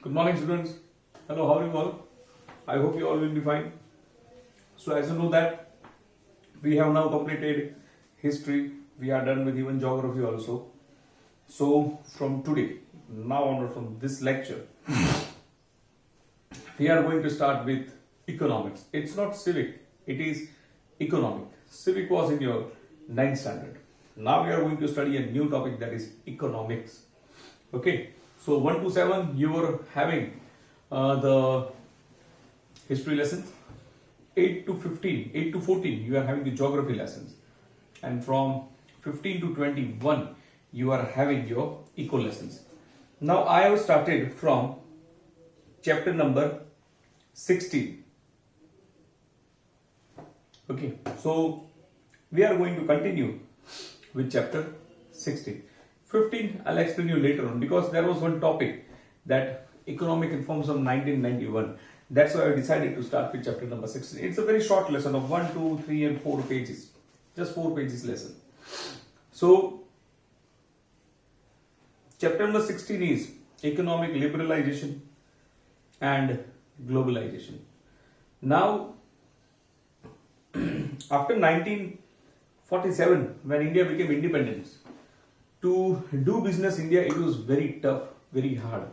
Good morning, students. Hello, how are you all? I hope you all will be fine. So, as you know that we have now completed history, we are done with even geography also. So, from today, now onward from this lecture, we are going to start with economics. It's not civic, it is economic. Civic was in your 9th standard. Now we are going to study a new topic, that is economics. Okay, so 1 to 7 you were having the history lessons. 8 to 15, 8 to 14 you are having the geography lessons, and from 15 to 21 you are having your eco lessons. Now I have started from chapter number 16. Okay, so we are going to continue with chapter 16. 15 I'll explain you later on, because there was one topic, that economic reforms of 1991. That's why I decided to start with chapter number 16. It's a very short lesson of 1, 2, 3 and 4 pages. Just 4 pages lesson. So chapter number 16 is economic liberalization and globalization. Now after 1947, when India became independent, to do business India, it was very tough, very hard.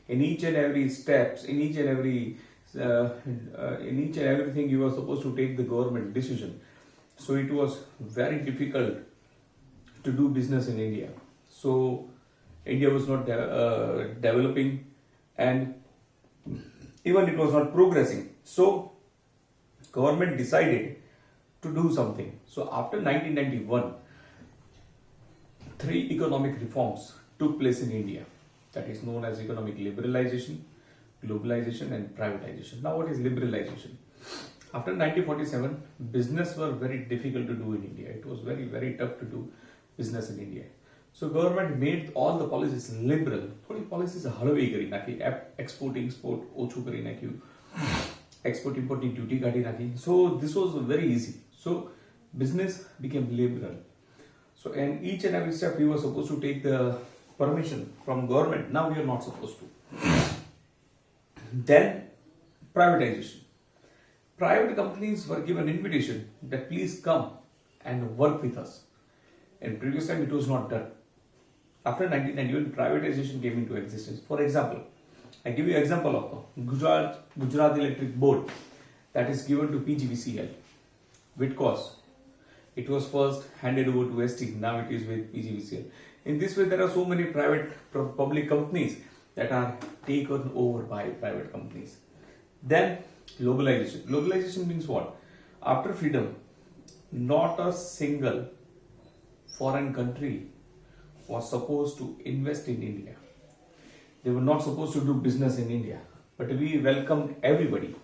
In each and every steps, in each and everything, you were supposed to take the government decision. So it was very difficult to do business in India. So India was not developing, and even it was not progressing. So government decided to do something. So after 1991, 3 economic reforms took place in India. That is known as economic liberalization, globalization and privatization. Now what is liberalization? After 1947, business were very difficult to do in India. It was very, very tough to do business in India. So government made all the policies liberal. Thodi policies હળવી કરી નાખી. Export import ઓછું કરી નાખ્યું. Export import duty કાઢી નાખી. So this was very easy. So business became liberal. So in each and every step we were supposed to take the permission from government. Now we are not supposed to. Then privatization. Private companies were given invitation that please come and work with us. In previous time it was not done. After 1991, privatization came into existence. For example, I give you an example of Gujarat Electric Board, that is given to PGVCL. With cost. It was first handed over to ST, now it is with PGVCL. In this way, there are so many private public companies that are taken over by private companies. Then globalization. Globalization means what? After freedom, not a single foreign country was supposed to invest in India. They were not supposed to do business in India. But we welcomed everybody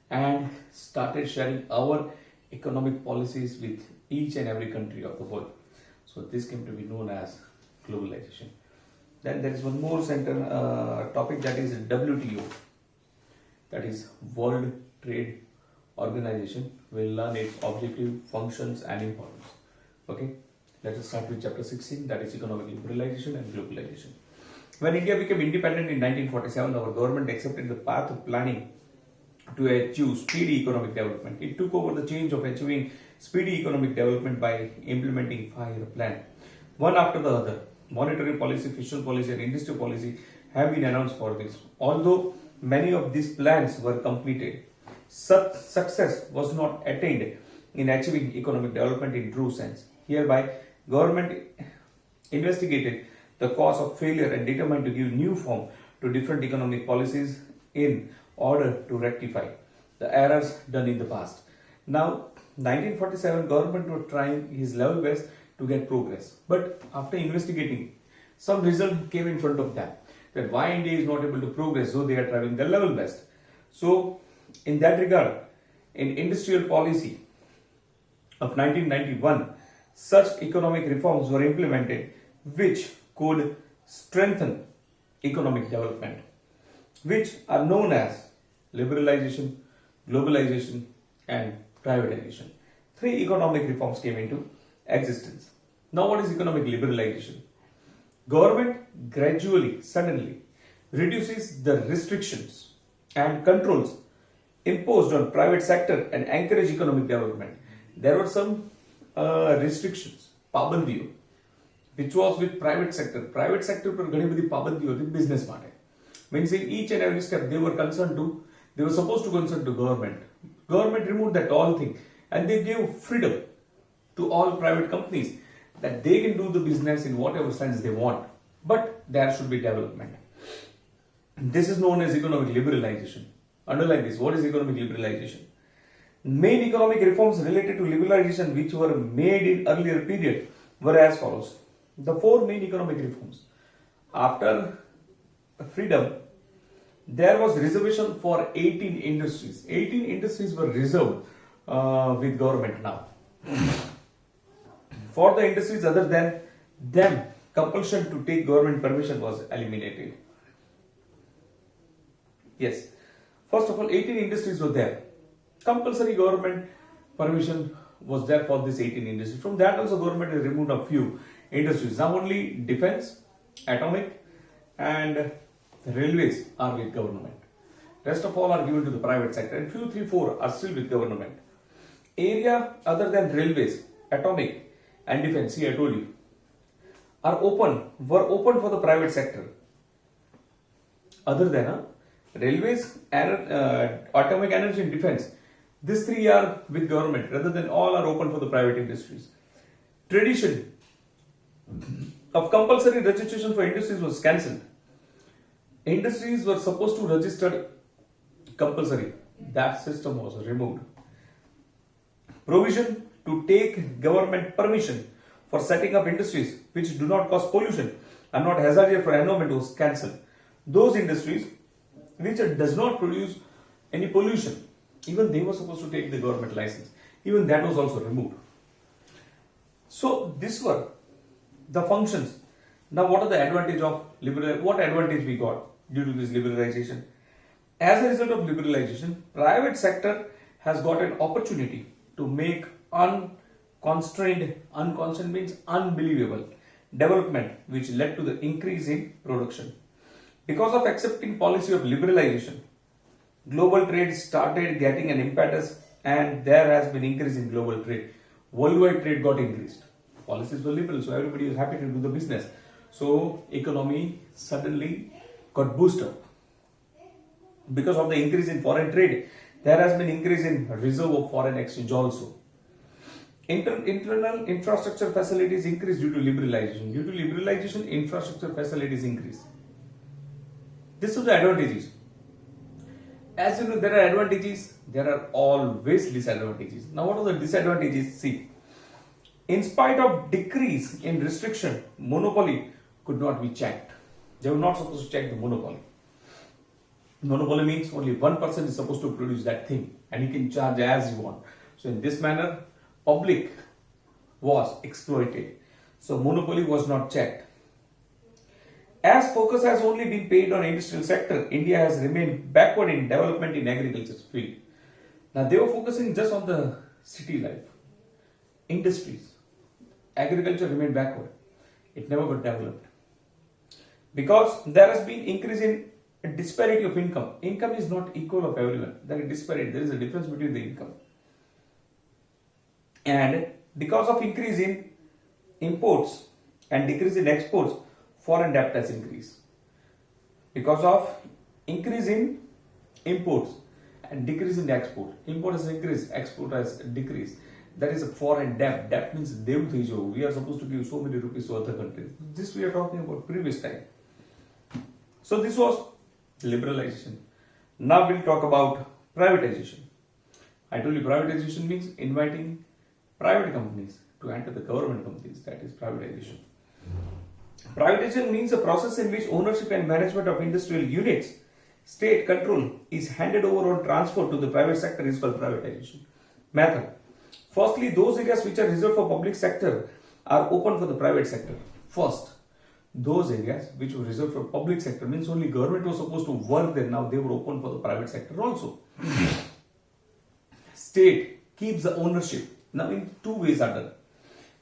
and started sharing our economic policies with each and every country of the world. So this came to be known as globalization. Then there is one more topic, that is WTO. That is World Trade Organization. We'll learn its objective, functions and importance. Okay. Let us start with chapter 16, that is economic liberalization and globalization. When India became independent in 1947, our government accepted the path of planning to achieve speedy economic development. It took over the change of achieving speedy economic development by implementing 5-year plan. One after the other, monetary policy, fiscal policy and industrial policy have been announced for this. Although many of these plans were completed, such success was not attained in achieving economic development in true sense. Hereby, government investigated the cause of failure and determined to give new form to different economic policies in order to rectify the errors done in the past. Now, 1947 government was trying his level best to get progress, but after investigating, some result came in front of them, that why India is not able to progress, so they are trying their level best. So, in that regard, in industrial policy of 1991, such economic reforms were implemented which could strengthen economic development, which are known as liberalization, globalization and privatization. 3 economic reforms came into existence. Now what is economic liberalization? Government gradually, suddenly reduces the restrictions and controls imposed on private sector and encourage economic development. There were some restrictions, પાબંદીઓ, which was with private sector. Private sector પર ઘણી બધી પાબંદીઓ હતી business માટે. Means in each and every step they were supposed to consult to government. Government removed that all thing and they gave freedom to all private companies that they can do the business in whatever sense they want. But there should be development. This is known as economic liberalization. Underline this. What is economic liberalization? Main economic reforms related to liberalization which were made in earlier period were as follows. The four main economic reforms. After freedom, there was reservation for 18 industries. 18 industries were reserved with government now. For the industries other than them, compulsion to take government permission was eliminated. Yes. First of all, 18 industries were there. Compulsory government permission was there for this 18 industries. From that also government has removed a few industries. Now only defense, atomic and railways are with government. Rest of all are given to the private sector and few 3-4 are still with government. Area other than railways, atomic and defense, see I told you, were open for the private sector. Other than railways, atomic energy and defense, these three are with government. Rather than all are open for the private industries. Tradition of compulsory registration for industries was cancelled. Industries were supposed to register compulsory. That system was removed. Provision to take government permission for setting up industries which do not cause pollution and not hazardous for environment was cancelled. Those industries which does not produce any pollution, even they were supposed to take the government license. Even that was also removed. So these were the functions. Now what are the advantage of what advantage we got due to this liberalization? As a result of liberalization, private sector has got an opportunity to make unconstrained means unbelievable development which led to the increase in production. Because of accepting policy of liberalization, global trade started getting an impetus and there has been increase in global trade. Worldwide trade got increased. Policies were liberal, so everybody was happy to do the business. So economy suddenly got boosted up. Because of the increase in foreign trade, there has been increase in reserve of foreign exchange also. Internal infrastructure facilities increased due to liberalization. Due to liberalization, infrastructure facilities increased. These are the advantages. As you know, there are advantages, there are always disadvantages. Now, what are the disadvantages? See, in spite of decrease in restriction, monopoly could not be checked. They were not supposed to check the monopoly. Monopoly means only one person is supposed to produce that thing and he can charge as you want. So, in this manner, public was exploited. So, monopoly was not checked. As focus has only been paid on industrial sector, India has remained backward in development in agriculture field. Now they were focusing just on the city life, industries. Agriculture remained backward. It never got developed. Because there has been increase in disparity of income. Income is not equal of everyone. There is disparity. There is a difference between the income. And because of increase in imports and decrease in exports, foreign debt has increased. Because of increase in imports and decrease in export. Import has increased, export has decreased. That is a foreign debt. Debt means we are supposed to give so many rupees to other countries. This we are talking about previous time. So this was liberalization. Now we'll talk about privatization. I told you privatization means inviting private companies to enter the government companies. That is privatization. Privatization means a process in which ownership and management of industrial units, state control, is handed over or transferred to the private sector is called privatization. Method. Firstly, those areas which are reserved for public sector are open for the private sector. First, those areas which were reserved for public sector means only government was supposed to work there. Now they were open for the private sector also. State keeps the ownership. Now in two ways are done.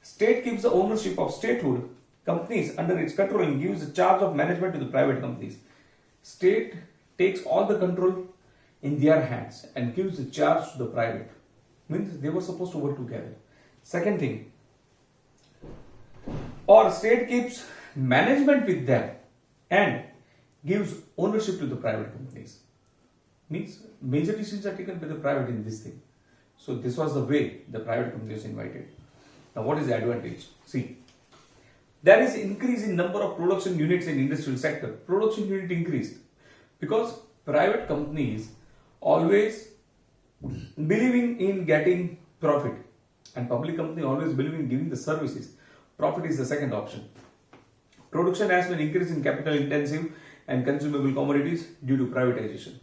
State keeps the ownership of statehood companies under its control and gives the charge of management to the private companies. State takes all the control in their hands and gives the charge to the private. Means they were supposed to work together. Second thing, or state keeps management with them and gives ownership to the private companies. Means major decisions are taken by the private in this thing. So this was the way the private companies invited. Now what is the advantage? See, there is increase in number of production units in industrial sector. Production unit increased because private companies always believing in getting profit and public company always believing in giving the services. Profit is the second option. Production has been increased in capital intensive and consumable commodities due to privatization.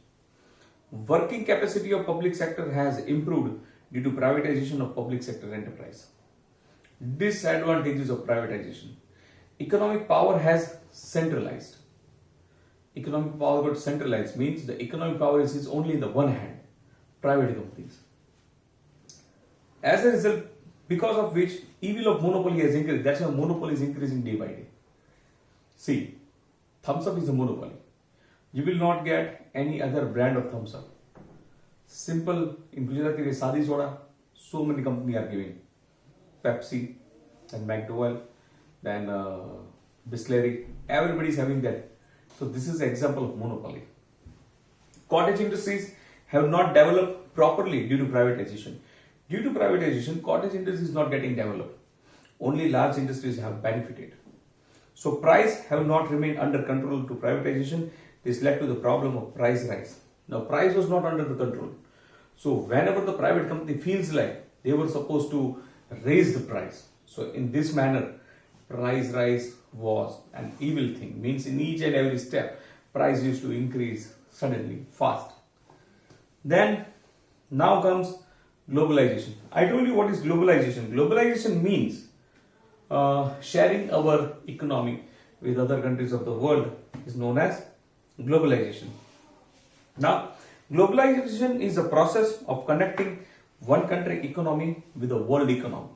Working capacity of public sector has improved due to privatization of public sector enterprise. Disadvantages of privatization. Economic power has centralized. Economic power got centralized means the economic power is only in the one hand, private companies. As a result, because of which evil of monopoly has increased. That's why monopoly is increasing day by day. See, thumbs up is a monopoly. You will not get any other brand of thumbs up. Simple, in Gujarati, Sadi Soda, so many companies are giving. Pepsi, then McDowell, then Bisleri, everybody is having that. So this is an example of monopoly. Cottage industries have not developed properly due to privatization. Due to privatization, cottage industry is not getting developed. Only large industries have benefited. So price have not remained under control to privatization. This led to the problem of price rise. Now price was not under the control. So whenever the private company feels like they were supposed to raise the price. So in this manner, price rise was an evil thing. Means in each and every step, price used to increase suddenly, fast. Then now comes globalization. I told you what is globalization. Globalization means sharing our economy with other countries of the world is known as globalization. Now, globalization is a process of connecting one country economy with the world economy.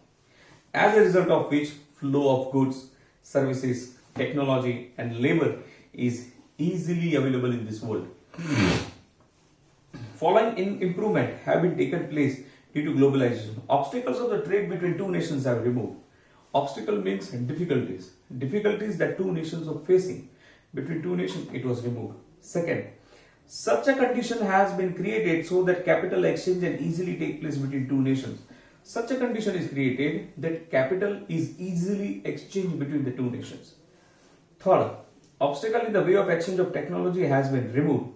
As a result of which, flow of goods, services, technology and labor is easily available in this world. Following in improvement have been taken place due to globalization. Obstacles of the trade between two nations have removed. Obstacle means difficulties. Difficulties that two nations were facing. Between two nations, it was removed. Second, such a condition has been created so that capital exchange can easily take place between two nations. Such a condition is created that capital is easily exchanged between the two nations. Third, obstacle in the way of exchange of technology has been removed.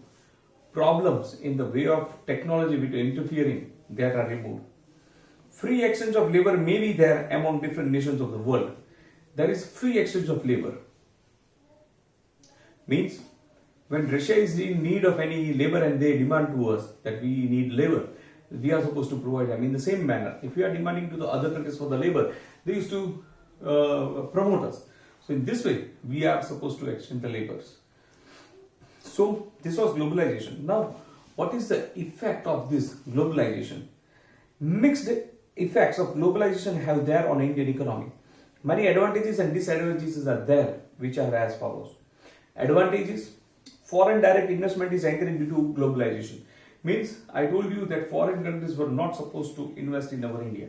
Problems in the way of technology between interfering, that are removed. Free exchange of labor may be there among different nations of the world. There is free exchange of labor. Means when Russia is in need of any labor and they demand to us that we need labor, we are supposed to provide them in the same manner. If we are demanding to the other countries for the labor, they used to promote us. So in this way, we are supposed to exchange the labors. So this was globalization. Now, what is the effect of this globalization? Mixed effects of globalization have there on Indian economy. Many advantages and disadvantages are there, which are as follows. Advantages: foreign direct investment is encouraged due to globalization. Means I told you that foreign countries were not supposed to invest in our India.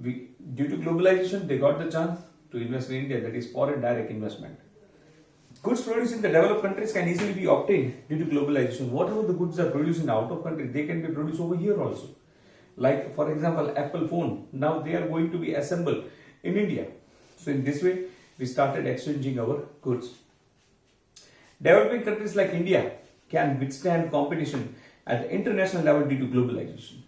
Due to globalization, they got the chance to invest in India, that is foreign direct investment. Goods produced in the developed countries can easily be obtained due to globalization. Whatever the goods are produced in out of country, they can be produced over here also. Like for example, Apple phone, now they are going to be assembled in India. So in this way, we started exchanging our goods. Developing countries like India can withstand competition at the international level due to globalization.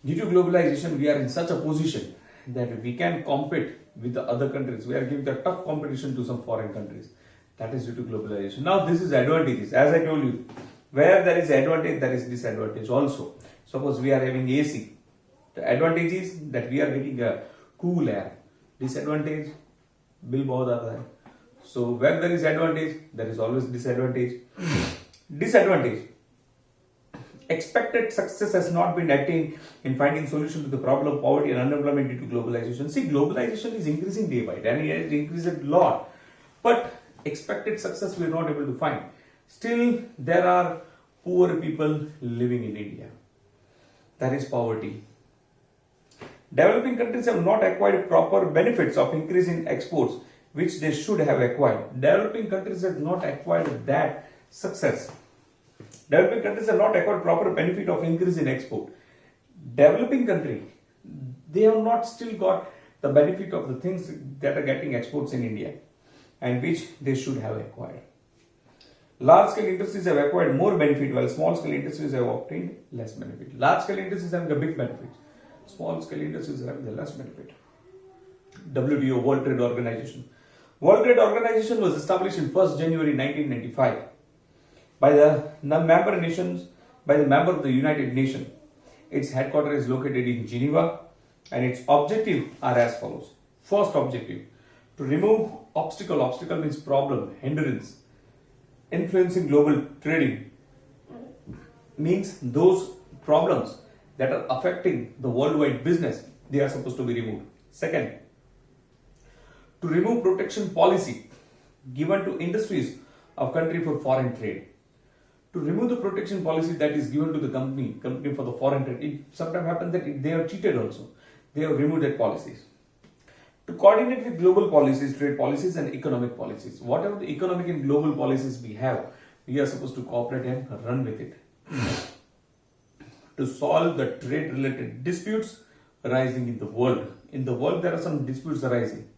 Due to globalization, we are in such a position that we can compete with the other countries. We are giving the tough competition to some foreign countries. That is due to globalization. Now this is advantages. As I told you, where there is advantage, there is disadvantage also. Suppose we are having AC. The advantage is that we are getting a cool air. Disadvantage, bill bahut aata hai. So where there is advantage, there is always disadvantage. Disadvantage: expected success has not been attained in finding solution to the problem of poverty and unemployment due to globalization. See, globalization is increasing day by day and it has increased a lot. But expected success we are not able to find. Still, there are poor people living in India. That is poverty. Developing countries have not acquired proper benefits of increase in exports, which they should have acquired. Developing countries have not acquired that success. Developing countries have not acquired proper benefit of increase in export. Developing country, they have not still got the benefit of the things that are getting exports in India, and which they should have acquired. Large scale industries have acquired more benefit, while small scale industries have obtained less benefit. Large scale industries having a big benefit, small scale industries having the less benefit. WTO, World Trade Organization. World Trade Organization was established in 1st January 1995 by the member nations, by the member of the United Nations. Its headquarters is located in Geneva, and its objectives are as follows. First objective, to remove obstacle. Obstacle means problem, hindrance. Influencing global trading means those problems that are affecting the worldwide business, they are supposed to be removed. Second, to remove protection policy given to industries of country for foreign trade. To remove the protection policy that is given to the company for the foreign trade. It sometimes happens that they are cheated also. They have removed that policies. To coordinate with global policies, trade policies and economic policies. Whatever the economic and global policies we have, we are supposed to cooperate and run with it. To solve the trade related disputes arising in the world. In the world there are some disputes arising.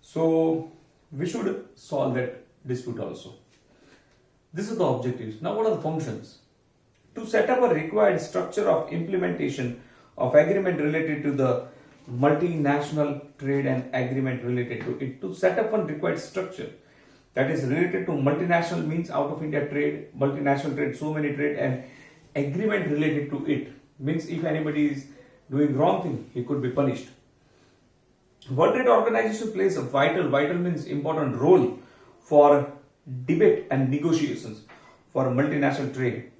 So we should solve that dispute also. This is the objectives. Now what are the functions? To set up a required structure of implementation of agreement related to the multinational trade and agreement related to it. To set up one required structure that is related to multinational means out of India trade, multinational trade, so many trade, and agreement related to it means if anybody is doing wrong thing, he could be punished. World Trade Organization plays a vital means important role for debate and negotiations for multinational trade.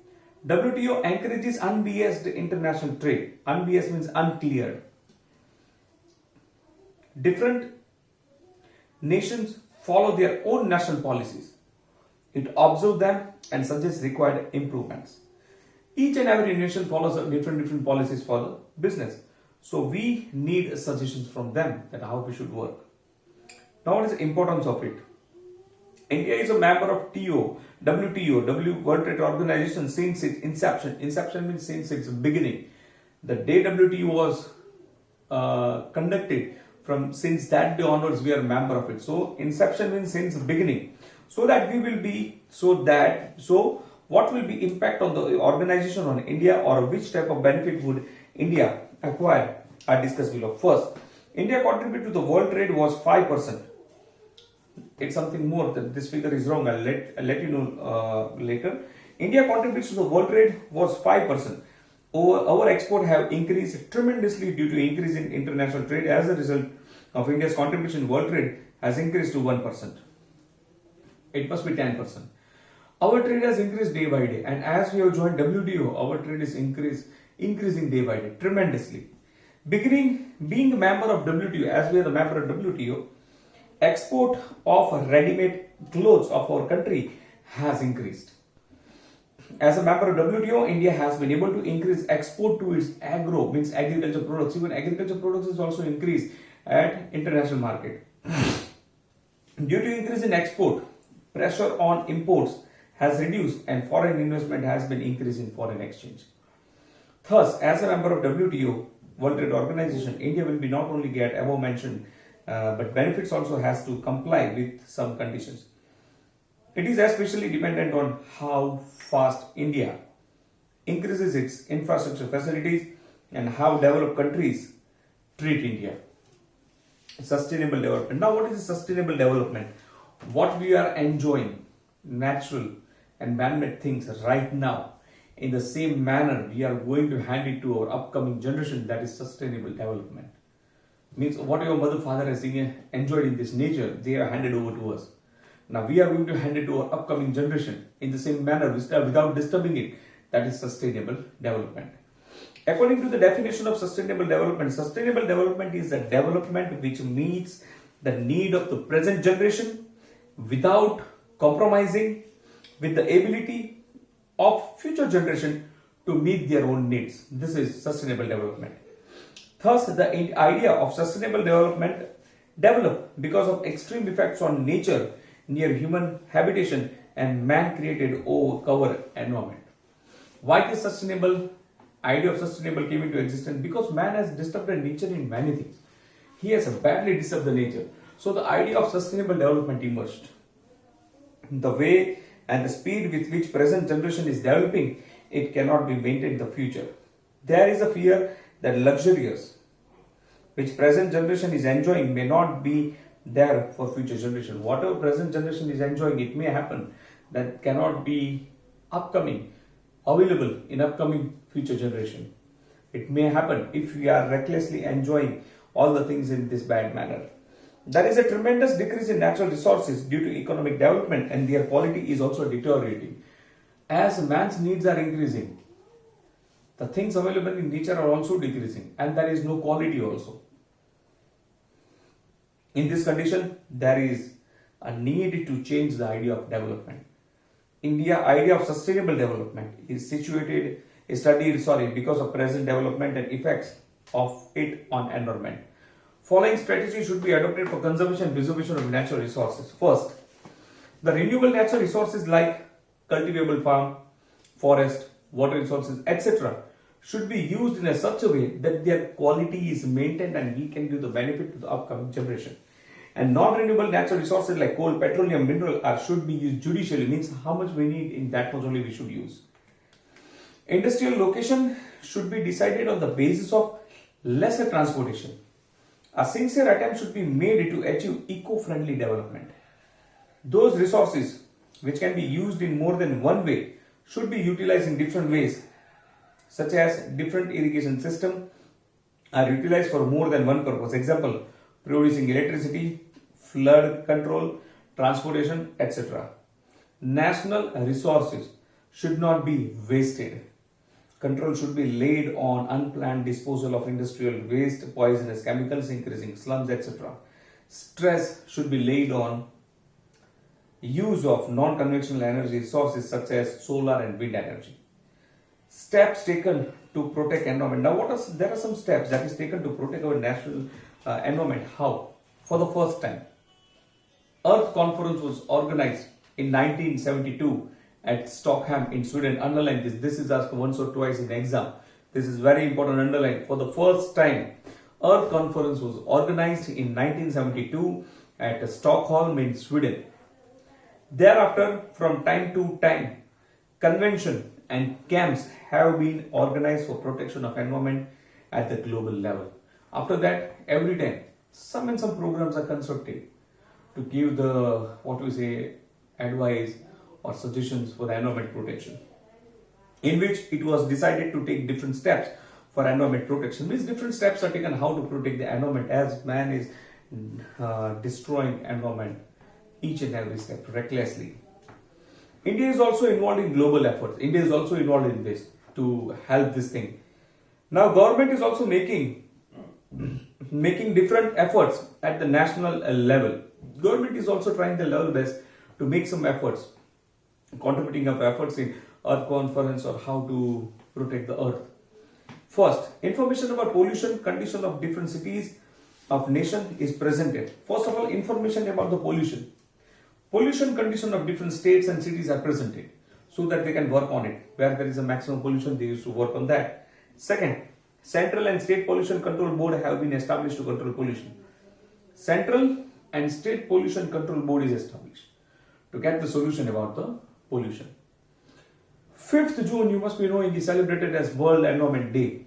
WTO encourages unbiased international trade. Unbiased means uncleared. Different nations follow their own national policies. It observes them and suggests required improvements. Each and every nation follows different policies for the business. So we need suggestions from them that how we should work. Now what is the importance of it? India is a member of WTO, World Trade Organization since its inception. Inception means since its beginning. The day WTO was conducted, since that day onwards we are a member of it. So inception means since the beginning. So what will be impact on the organization on India, or which type of benefit would India acquire are discussed below. First, India contributed to the world trade was 5%. It's something more, that this figure is wrong. I'll let you know later. India contributes to the world trade was 5%. Our export have increased tremendously due to increase in international trade. As a result of India's contribution in world trade has increased to 1%. It must be 10%. Our trade has increased day by day, and as we have joined WTO, our trade is increasing day by day tremendously. Being a member of WTO, as we are the member of WTO, export of ready-made clothes of our country has increased. As a member of WTO, India has been able to increase export to its agriculture products. Even agriculture products is also increased at international market. Due to increase in export, pressure on imports has reduced and foreign investment has been increased in foreign exchange. Thus, as a member of WTO, World Trade Organization, India will be not only get above mentioned but benefits also has to comply with some conditions. It is especially dependent on how fast India increases its infrastructure facilities and how developed countries treat India. Sustainable development. Now what is sustainable development? What we are enjoying, natural and man-made things right now, in the same manner we are going to hand it to our upcoming generation. That is sustainable development. Means what your mother, father has enjoyed in this nature, they are handed over to us. Now we are going to hand it to our upcoming generation in the same manner without disturbing it. That is sustainable development. According to the definition of sustainable development is a development which meets the need of the present generation without compromising with the ability of future generation to meet their own needs. This is sustainable development. Thus, the idea of sustainable development developed because of extreme effects on nature near human habitation and man-created cover environment. Why this idea of sustainable came into existence? Because man has disturbed nature in many things. He has badly disturbed the nature. So the idea of sustainable development emerged. The way and the speed with which present generation is developing, it cannot be maintained in the future. There is a fear that luxurious which present generation is enjoying may not be there for future generation. Whatever present generation is enjoying, it may happen that cannot be available in upcoming future generation. It may happen if we are recklessly enjoying all the things in this bad manner. There is a tremendous decrease in natural resources due to economic development, and their quality is also deteriorating. As man's needs are increasing, the things available in nature are also decreasing, and there is no quality also. In this condition, there is a need to change the idea of development. Idea of sustainable development is studied because of present development and effects of it on environment. Following strategies should be adopted for conservation and preservation of natural resources. First, the renewable natural resources like cultivable farm, forest, water resources, etc. should be used in such a way that their quality is maintained and we can give the benefit to the upcoming generation. And non-renewable natural resources like coal, petroleum, mineral should be used judicially, means how much we need, in that much only we should use. Industrial location should be decided on the basis of lesser transportation. A sincere attempt should be made to achieve eco-friendly development. Those resources which can be used in more than one way should be utilized in different ways, such as different irrigation system are utilized for more than one purpose. Example, producing electricity, flood control, transportation, etc. National resources should not be wasted. Control should be laid on unplanned disposal of industrial waste, poisonous chemicals, increasing slums, etc. Stress should be laid on use of non-conventional energy sources such as solar and wind energy. Steps taken to protect environment. Now, there are some steps that is taken to protect our natural environment. How? For the first time, Earth Conference was organized in 1972 at Stockholm in Sweden. Underline this. This is asked once or twice in exam. This is very important. Underline. For the first time, Earth Conference was organized in 1972 at Stockholm in Sweden. Thereafter, from time to time, convention and camps have been organized for protection of environment at the global level. After that, every time, some programs are constructed to give the, advice or suggestions for the environment protection, in which it was decided to take different steps for environment protection. Means different steps are taken how to protect the environment as man is destroying environment each and every step recklessly. India is also involved in global efforts. India is also involved in this to help this thing. Now, government is also making different efforts at the national level. Government is also trying the level best to make some efforts, contributing of efforts in Earth Conference or how to protect the earth. First, information about pollution condition of different cities of nation is presented. First of all, information about the pollution. Pollution condition of different states and cities are presented so that they can work on it. Where there is a maximum pollution, they used to work on that. Second, Central and State Pollution Control Board have been established to control pollution. Central and State Pollution Control Board is established to get the solution about the pollution. 5th June, you must be knowing, is celebrated as World Environment Day.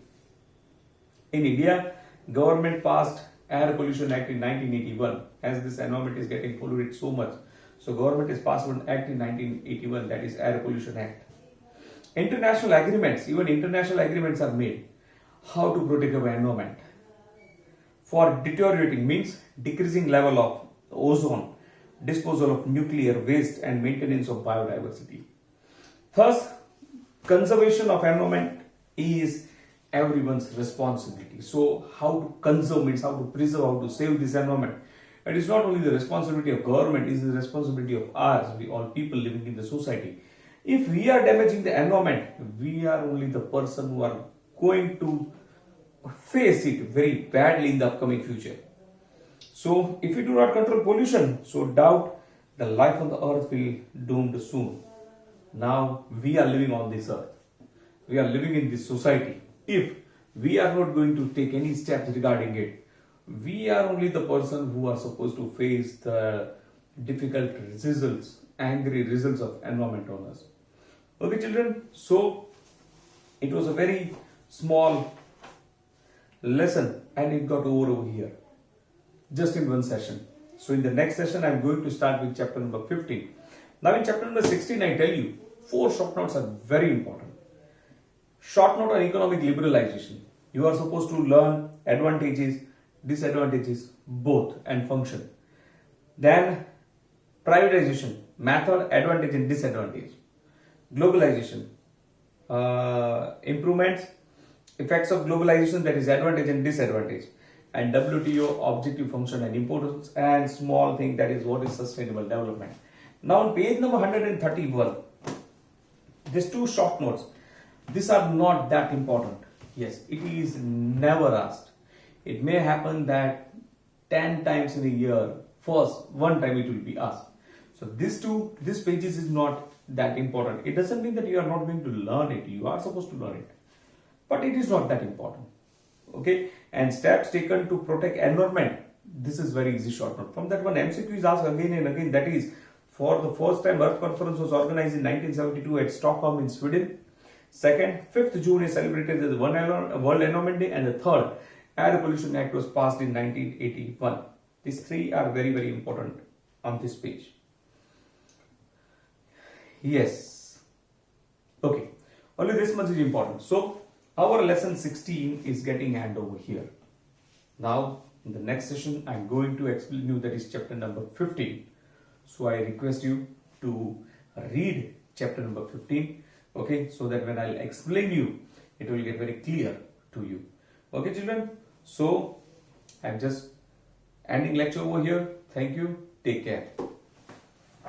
In India, government passed Air Pollution Act in 1981. As this environment is getting polluted so much, so government has passed one act in 1981, that is Air Pollution Act. International agreements are made how to protect our environment. For deteriorating means decreasing level of ozone, disposal of nuclear waste and maintenance of biodiversity. Thus, conservation of environment is everyone's responsibility. So how to conserve means how to preserve, how to save this environment. It is not only the responsibility of government, it is the responsibility of us, we all people living in the society. If we are damaging the environment, we are only the person who are going to face it very badly in the upcoming future. So if we do not control pollution, so doubt the life on the earth will doomed soon. Now we are living on this earth. We are living in this society. If we are not going to take any steps regarding it, we are only the person who are supposed to face the difficult results, angry results of environment on us. Okay, children, so it was a very small lesson and it got over here just in one session. So in the next session, I'm going to start with chapter number 15. Now in chapter number 16, I tell you, 4 short notes are very important. Short note on economic liberalization. You are supposed to learn advantages, disadvantages, both and function. Then privatization, method, advantage and disadvantage. Globalization, improvements, effects of globalization, that is advantage and disadvantage. And WTO, objective, function and importance, and small thing, that is what is sustainable development. Now on page number 131, these 2 short notes, these are not that important. Yes, it is never asked. It may happen that 10 times in a year, first one time it will be asked. So this pages is not that important. It doesn't mean that you are not going to learn it. You are supposed to learn it, but it is not that important. Okay, and steps taken to protect environment. This is very easy short note. From that one, MCQ is asked again and again. That is, for the first time, Earth Conference was organized in 1972 at Stockholm in Sweden. Second, 5th June is celebrated as the World Environment Day, and the third, Air Pollution Act was passed in 1981. These 3 are very, very important on this page. Yes. Okay. Only this much is important. So, our lesson 16 is getting hand over here. Now, in the next session, I am going to explain you that is chapter number 15. So, I request you to read chapter number 15. Okay, so that when I'll explain you, it will get very clear to you. Okay, children. So, I'm just ending lecture over here. Thank you. Take care.